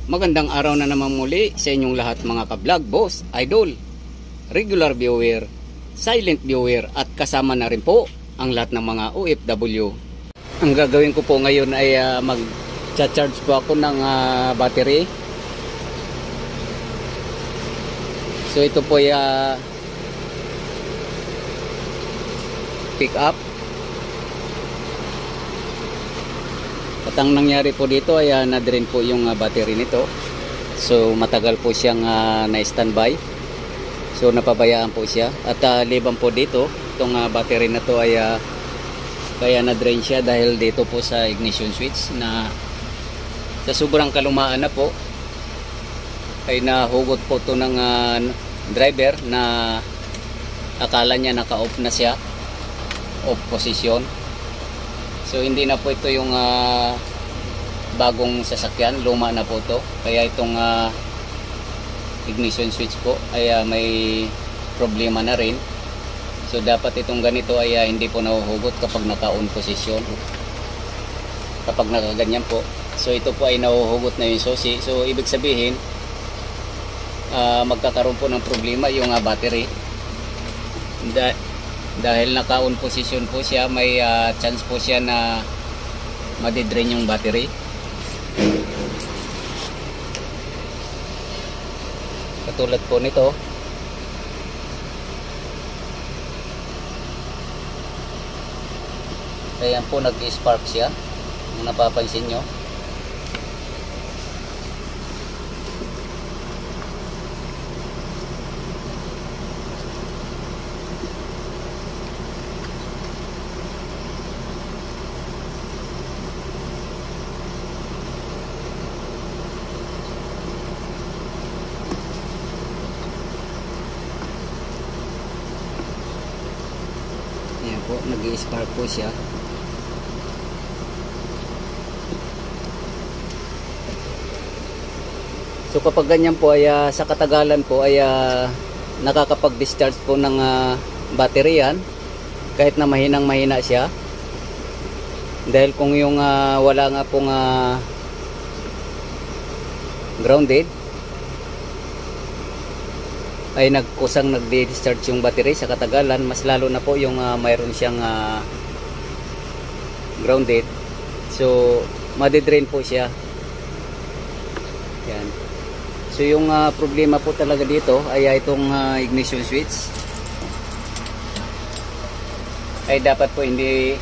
Magandang araw na naman muli sa inyong lahat mga ka-vlog, boss, idol, regular viewer, silent viewer at kasama na rin po ang lahat ng mga OFW. Ang gagawin ko po ngayon ay mag-charge po ako ng battery. So ito po ay pick up. At ang nangyari po dito ay na-drain po yung battery nito. So matagal po siyang na-standby. So napabayaan po siya. At liban po dito, itong battery na to ay kaya na-drain siya dahil dito po sa ignition switch na sa sobrang kalumaan na po ay nahugot po to ng driver na akala niya naka-off na siya, off position. So hindi na po ito yung bagong sasakyan, luma na po ito. Kaya itong ignition switch po ay may problema na rin. So dapat itong ganito ay hindi po nahuhugot kapag naka-on position. Kapag nakaganyan po. So ito po ay nahuhugot na yung susi. So ibig sabihin magkakaroon po ng problema yung battery. Dahil naka-on position po siya, may chance po siya na madidrain yung battery. Katulad po nito. Kaya po nag-spark siya, kung napapansin nyo. Ayan po, nag-spark po siya. So kapag ganyan po ay sa katagalan po ay nakakapag-discharge po ng battery yan kahit na mahinang-mahina siya. Dahil kung yung wala nga pong grounded ay nagkusang nagdi-discharge yung battery sa katagalan, mas lalo na po yung mayroon siyang grounded. So madidrain po siya. Yan. So yung problema po talaga dito ay itong ignition switch ay dapat po hindi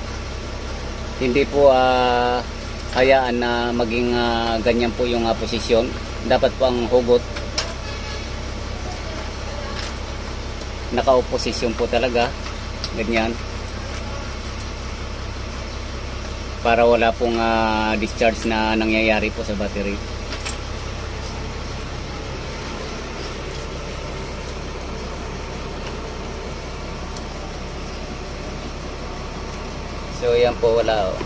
po hayaan na maging ganyan po yung posisyon. Dapat po ang hugot naka-off position po talaga, ganyan, para wala pong discharge na nangyayari po sa battery. So yan po, wala oh.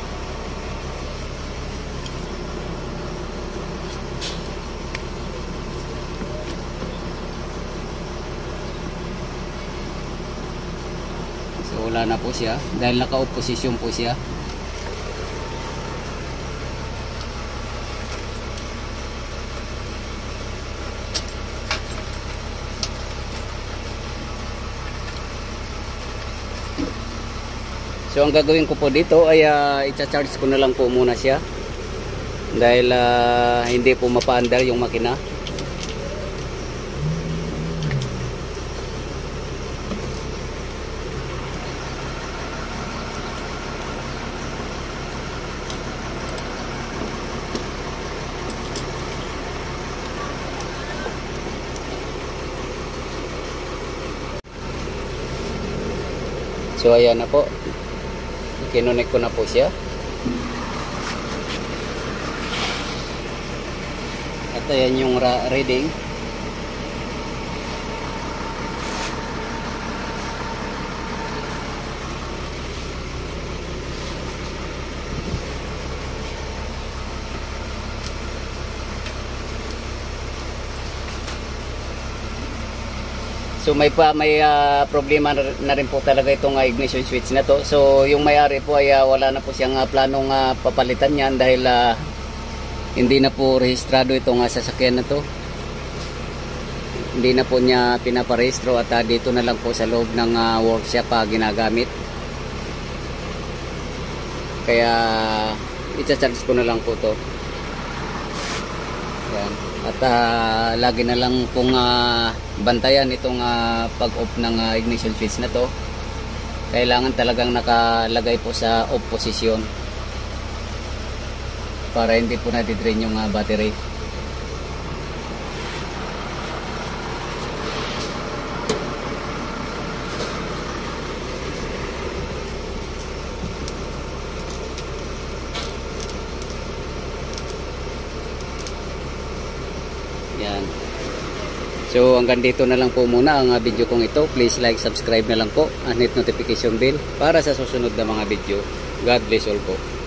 So wala na po siya dahil naka-off position po siya. So ang gagawin ko po dito ay i-charge ko na lang po muna siya dahil hindi po mapaandar yung makina. So ayan na po, kinonek ko na po siya. At ayan yung reading. So may problema na rin po talaga itong ignition switch na to. So yung may-ari po ay wala na po siyang planong papalitan yan dahil hindi na po rehistrado itong sasakyan na to. Hindi na po niya pinaparehistro at dito na lang po sa loob ng workshop ginagamit. Kaya i-charge ko na lang po to. Yan. At lagi na lang pong bantayan itong pag-off ng ignition switch na to. Kailangan talagang nakalagay po sa off position para hindi po nadidrain yung battery. Yan. So hanggang dito na lang po muna ang video kong ito. Please like, subscribe na lang po and hit notification bell para sa susunod na mga video. God bless all po.